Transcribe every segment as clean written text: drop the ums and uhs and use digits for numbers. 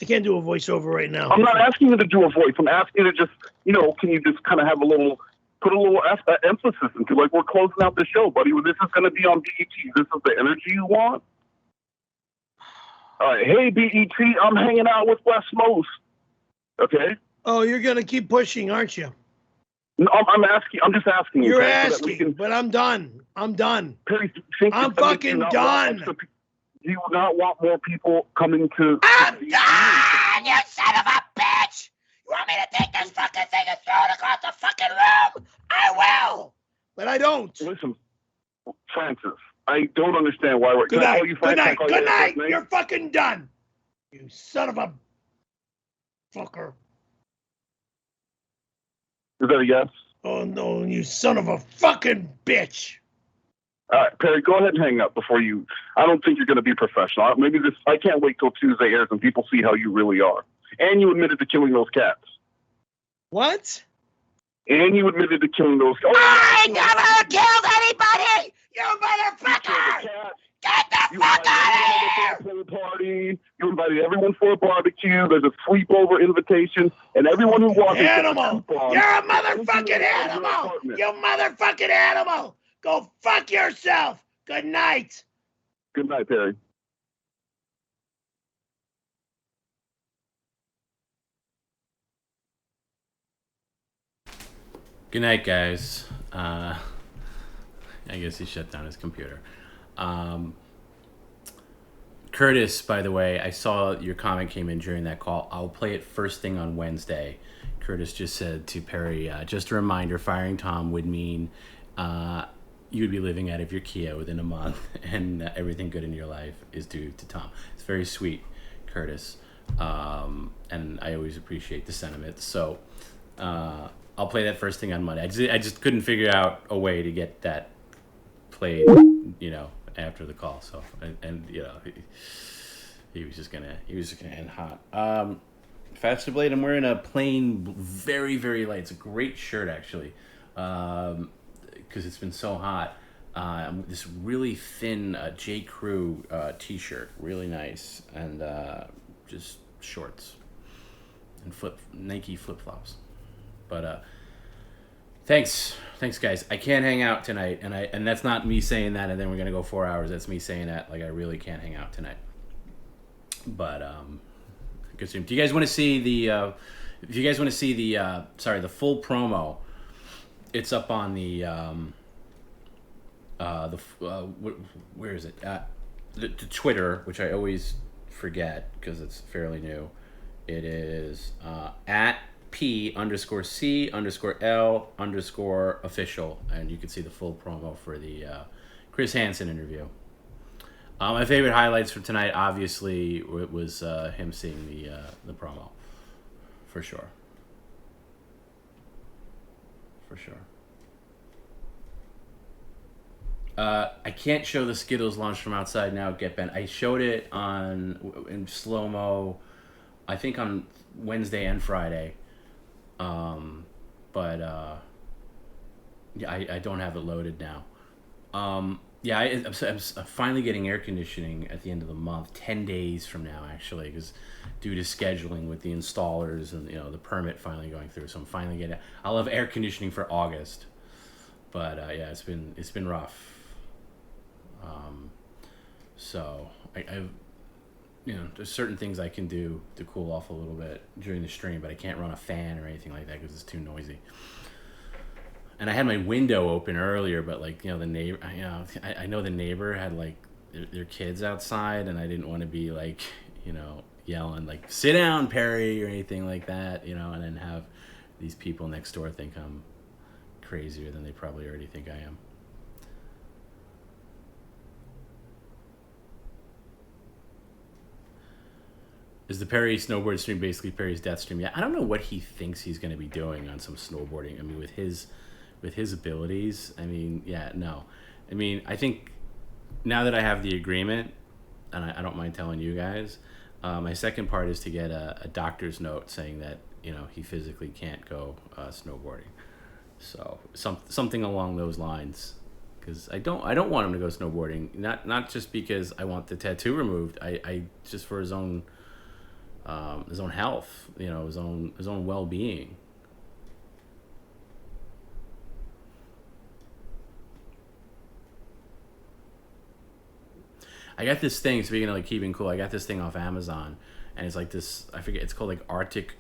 I can't do a voiceover right now. I'm not asking you to do a voice. I'm asking you to just, can you just kind of have put a little emphasis into, like, we're closing out the show, buddy. This is going to be on BET. This is the energy you want? All right. Hey, BET, I'm hanging out with West Most. Okay? Oh, you're going to keep pushing, aren't you? No, I'm asking. I'm just asking you. You're okay, asking, but I'm done. Perry, I'm fucking done. Do you not want more people coming to... I'm done, you son of a bitch! You want me to take this fucking thing and throw it across the fucking room? I will! But I don't. Listen, Francis, I don't understand why we're... Good night. Good night. Good night. You're fucking done. You son of a fucker. Is that a yes? Oh, no, you son of a fucking bitch. All right, Perry, go ahead and hang up before you... I don't think you're going to be professional. I can't wait till Tuesday airs and people see how you really are. And you admitted to killing those cats. What? And you admitted to killing those cats. I never killed anybody! You motherfucker! Get the fuck out of here! Party. You invited everyone for a barbecue. There's a sleepover invitation, and everyone who walks animal. You're a motherfucking animal. You motherfucking animal. Go fuck yourself. Good night. Good night, Perry. Good night, guys. I guess he shut down his computer. Curtis, by the way, I saw your comment came in during that call. I'll play it first thing on Wednesday. Curtis just said to Perry, just a reminder, firing Tom would mean you would be living out of your Kia within a month, and everything good in your life is due to Tom. It's very sweet, Curtis. And I always appreciate the sentiment. So I'll play that first thing on Monday. I just couldn't figure out a way to get that played, after the call. So he was just gonna end hot. Faster Blade, I'm wearing a plain, very, very light. It's a great shirt, actually, because it's been so hot. This really thin J. Crew t-shirt, really nice, and just shorts and Nike flip-flops. But thanks guys. I can't hang out tonight, and that's not me saying that and then we're gonna go 4 hours. That's me saying that like I really can't hang out tonight. But good stream. Do you guys want to see the if you guys want to see the full promo, it's up on the where is it? The Twitter, which I always forget because it's fairly new. It is at P_C_L_L_official, and you can see the full promo for the Chris Hansen interview. My favorite highlights from tonight, obviously, it was him seeing the promo, for sure. I can't show the Skittles launch from outside now. Get bent. I showed it in slow mo, I think on Wednesday and Friday. But I don't have it loaded now. I'm finally getting air conditioning at the end of the month, 10 days from now, actually, because due to scheduling with the installers and the permit finally going through. So I'm finally getting. I'll have air conditioning for August. But it's been rough. So I've there's certain things I can do to cool off a little bit during the stream, but I can't run a fan or anything like that because it's too noisy. And I had my window open earlier, but the neighbor, I know the neighbor had their kids outside, and I didn't want to be yelling "sit down, Perry" or anything like that, and then have these people next door think I'm crazier than they probably already think I am. Is the Perry snowboard stream basically Perry's death stream? Yeah, I don't know what he thinks he's going to be doing on some snowboarding. I mean, with his abilities, I think now that I have the agreement, and I don't mind telling you guys, my second part is to get a doctor's note saying that he physically can't go snowboarding. So something along those lines, because I don't want him to go snowboarding. Not just because I want the tattoo removed. I just for his own his own health, his own well being. I got this thing. Speaking of like keeping cool, I got this thing off Amazon, and it's like this. I forget. It's called like Arctic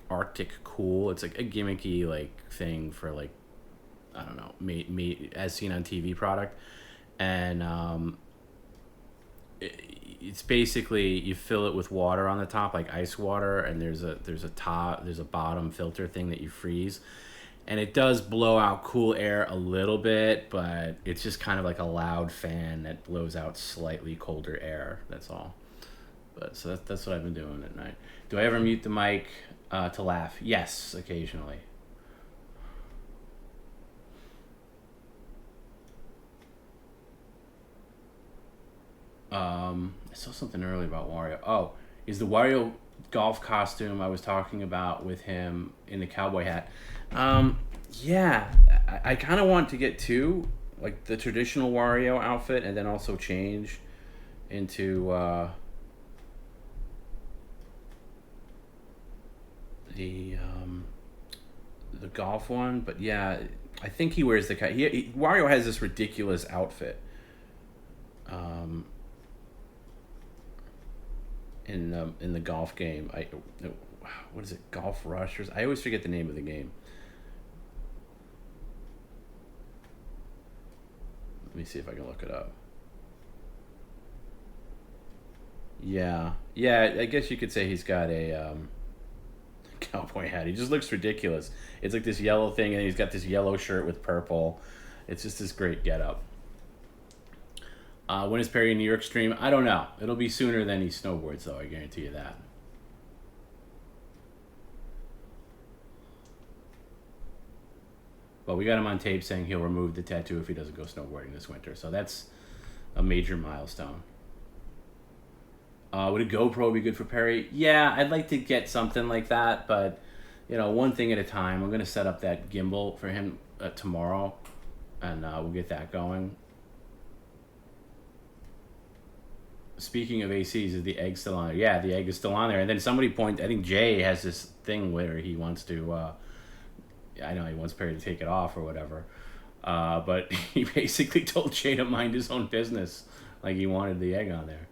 Cool. It's like a gimmicky like thing for like, I don't know, as seen on TV product, and it's basically you fill it with water on the top, like ice water, and there's a bottom filter thing that you freeze, and it does blow out cool air a little bit, but it's just kind of like a loud fan that blows out slightly colder air. That's all. But so that's what I've been doing at night. Do I ever mute the mic to laugh? Yes, occasionally. I saw something earlier about Wario. Oh, is the Wario golf costume I was talking about with him in the cowboy hat? Yeah, I kind of want to get two, like the traditional Wario outfit, and then also change into the the golf one. But yeah, I think he wears the Wario has this ridiculous outfit. Um, in the golf game. What is it? Golf Rush? I always forget the name of the game. Let me see if I can look it up. Yeah, yeah. I guess you could say he's got a cowboy hat. He just looks ridiculous. It's like this yellow thing, and he's got this yellow shirt with purple. It's just this great getup. When is Perry in New York stream? I don't know. It'll be sooner than he snowboards, though. I guarantee you that. But we got him on tape saying he'll remove the tattoo if he doesn't go snowboarding this winter. So that's a major milestone. Would a GoPro be good for Perry? Yeah, I'd like to get something like that, but one thing at a time. I'm gonna set up that gimbal for him tomorrow, and we'll get that going. Speaking of ACs, is the egg still on there? Yeah, the egg is still on there. And then I think Jay has this thing where he wants to, I know he wants Perry to take it off or whatever. But he basically told Jay to mind his own business. Like he wanted the egg on there.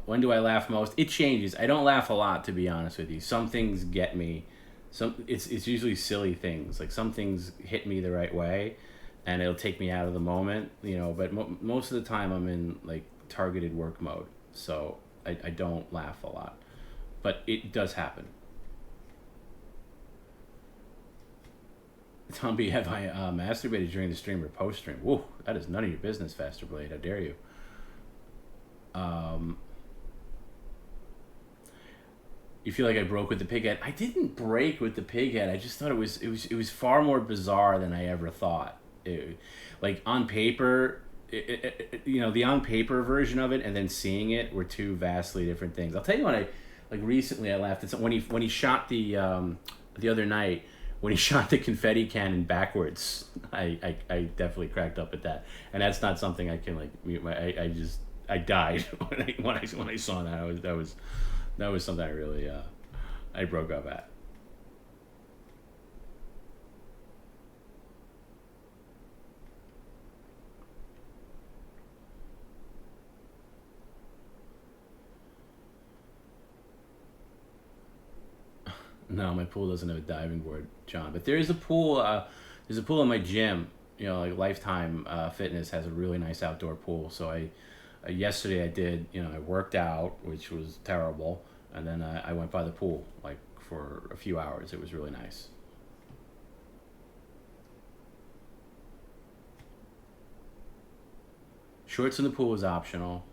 When do I laugh most? It changes. I don't laugh a lot, to be honest with you. Some things get me. It's usually silly things. Like some things hit me the right way, and it'll take me out of the moment, but most of the time I'm in like targeted work mode, so I don't laugh a lot, but it does happen. TomB, have I masturbated during the stream or post stream? Whoa, that is none of your business, Faster Blade. How dare you? You feel like I broke with the pig head? I didn't break with the pig head. I just thought it was far more bizarre than I ever thought. Like on paper, the on paper version of it and then seeing it were two vastly different things. I'll tell you recently I laughed at when he shot the other night when he shot the confetti cannon backwards. I definitely cracked up at that, and that's not something I can like mute my. I died when I saw that. That was something I really I broke up at. No, my pool doesn't have a diving board, John. But there is a pool. There's a pool in my gym. Like Lifetime Fitness has a really nice outdoor pool. So yesterday I did. I worked out, which was terrible, and then I went by the pool like for a few hours. It was really nice. Shorts in the pool is optional.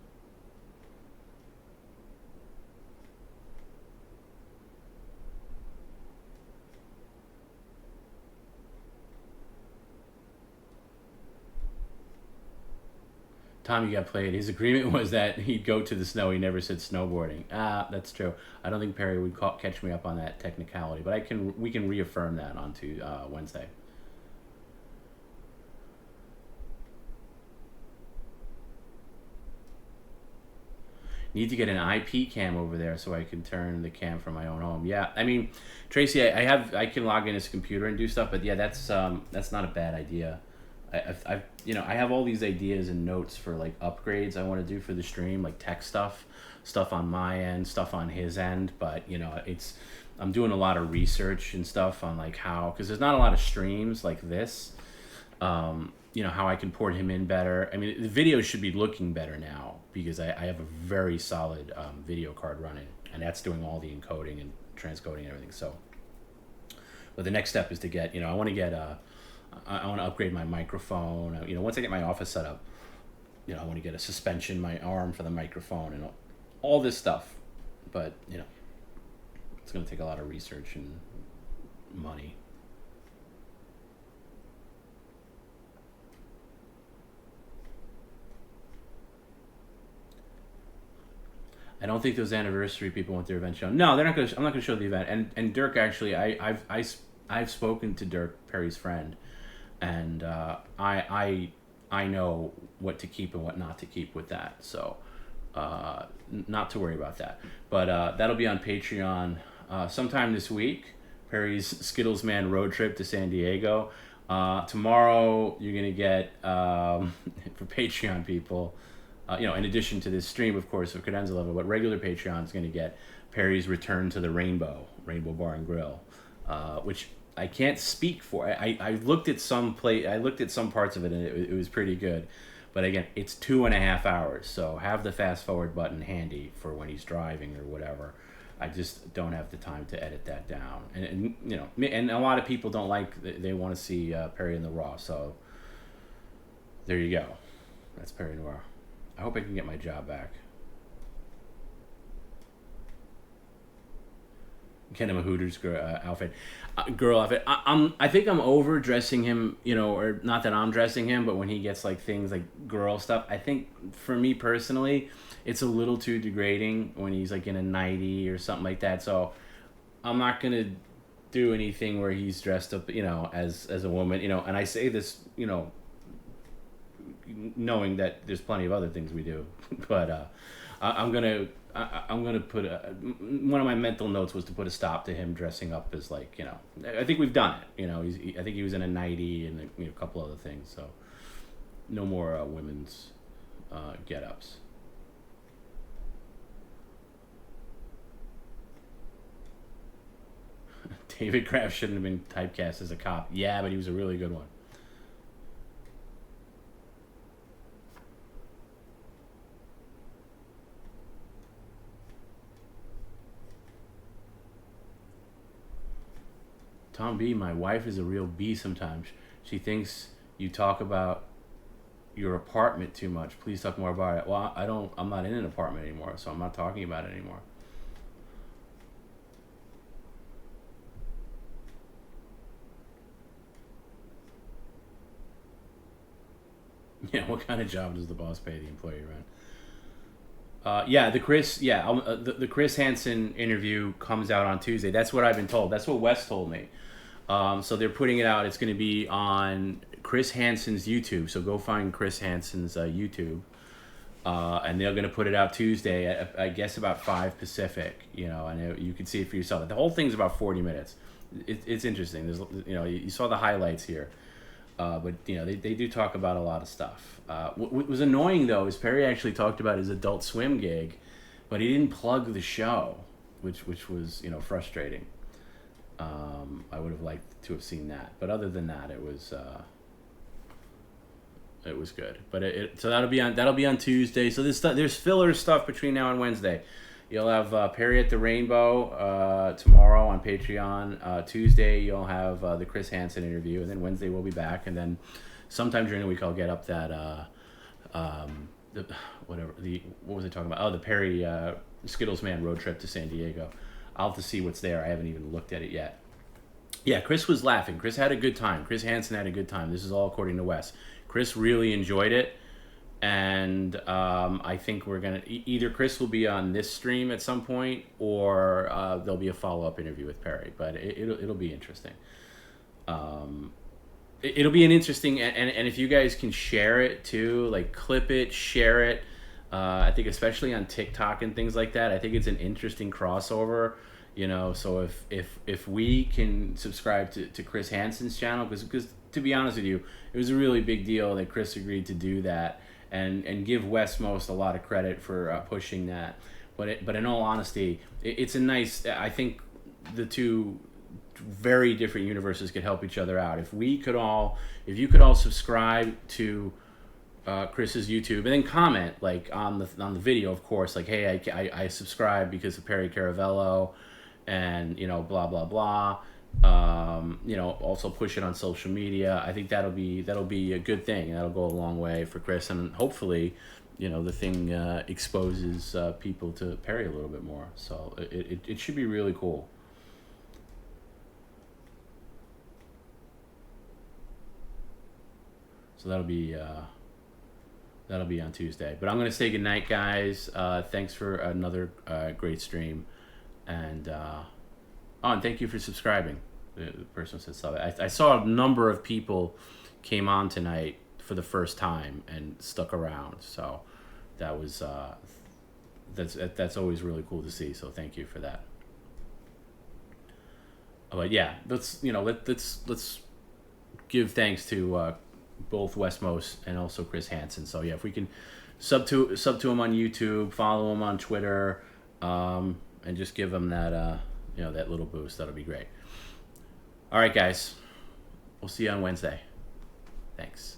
Tom, you got played. His agreement was that he'd go to the snow. He never said snowboarding. That's true. I don't think Perry would catch me up on that technicality, but we can reaffirm that onto Wednesday. Need to get an IP cam over there so I can turn the cam from my own home. Yeah, I mean, Tracy, I can log in his computer and do stuff, but yeah, that's not a bad idea. I have all these ideas and notes for like upgrades I want to do for the stream, like tech stuff on my end, stuff on his end. But I'm doing a lot of research and stuff on like how, because there's not a lot of streams like this. How I can port him in better. I mean, the video should be looking better now because I have a very solid video card running, and that's doing all the encoding and transcoding and everything. So, but the next step is to get, I want to upgrade my microphone. Once I get my office set up, I want to get a suspension, my arm for the microphone, and all this stuff. But it's going to take a lot of research and money. I don't think those anniversary people want their event shown. No, they're not going to. I'm not going to show the event. And Dirk, actually, I've spoken to Dirk, Perry's friend, and I know what to keep and what not to keep with that. So not to worry about that. But that'll be on Patreon sometime this week. Perry's Skittles Man road trip to San Diego. Tomorrow you're going to get for Patreon people. In addition to this stream, of course, of Cadenza Level, but regular Patreon is going to get Perry's return to the Rainbow Bar and Grill, which I can't speak for. I looked at some parts of it, and it was pretty good. But again, it's 2.5 hours, so have the fast forward button handy for when he's driving or whatever. I just don't have the time to edit that down, and a lot of people don't they want to see Perry in the Raw. So there you go. That's Perry Noir. I hope I can get my job back. Get him a Hooters girl outfit. I think I'm over dressing him, or not that I'm dressing him, but when he gets like things like girl stuff, I think for me personally, it's a little too degrading when he's like in a nightie or something like that. So I'm not gonna do anything where he's dressed up, as a woman, And I say this, knowing that there's plenty of other things we do, but I'm gonna put one of my mental notes was to put a stop to him dressing up as I think we've done it. I think he was in a nightie and a couple other things. So no more women's get-ups. David Kraft shouldn't have been typecast as a cop. Yeah, but he was a really good one. TomB, my wife is a real bee sometimes. She thinks you talk about your apartment too much. Please talk more about it. Well, I'm not in an apartment anymore, so I'm not talking about it anymore. Yeah, what kind of job does the boss pay the employee run? The Chris Hansen interview comes out on Tuesday. That's what I've been told. That's what Wes told me. So they're putting it out. It's going to be on Chris Hansen's YouTube. So go find Chris Hansen's YouTube, and they're going to put it out Tuesday at, I guess, about 5 Pacific. And you can see it for yourself. The whole thing's about 40 minutes. It's interesting. There's you saw the highlights here, but they do talk about a lot of stuff. What was annoying though is Perry actually talked about his Adult Swim gig, but he didn't plug the show, which was frustrating. I would have liked to have seen that, but other than that, it was good. But so that'll be on Tuesday. So there's filler stuff between now and Wednesday. You'll have Perry at the Rainbow tomorrow on Patreon. Tuesday you'll have the Chris Hansen interview, and then Wednesday we'll be back, and then sometime during the week I'll get up that what was I talking about? Oh, the Perry Skittles Man road trip to San Diego. I'll have to see what's there. I haven't even looked at it yet. Yeah, Chris was laughing. Chris had a good time. Chris Hansen had a good time. This is all according to Wes. Chris really enjoyed it, and I think we're gonna either Chris will be on this stream at some point, or there'll be a follow-up interview with Perry. But it'll be interesting. It'll be an interesting, and if you guys can share it too, like clip it, share it. I think especially on TikTok and things like that, I think it's an interesting crossover. So if we can subscribe to Chris Hansen's channel, because to be honest with you, it was a really big deal that Chris agreed to do that, and give Westmost a lot of credit for pushing that. But in all honesty, it's a nice. I think the two very different universes could help each other out. If you could all subscribe to Chris's YouTube and then comment like on the video, of course, like, hey, I subscribe because of Perry Caravello, and blah blah blah. Also push it on social media. I think that'll be a good thing. That'll go a long way for Chris, and hopefully, the thing exposes people to Perry a little bit more. So it should be really cool. So that'll be on Tuesday. But I'm gonna say goodnight, guys. Thanks for another great stream, and and thank you for subscribing. The person said so. I saw a number of people came on tonight for the first time and stuck around. So that was that's always really cool to see. So thank you for that. But yeah, let's give thanks to both Westmost and also Chris Hansen. So yeah, if we can sub to him on YouTube, follow him on Twitter, and just give him that that little boost, that'll be great. All right, guys, we'll see you on Wednesday. Thanks.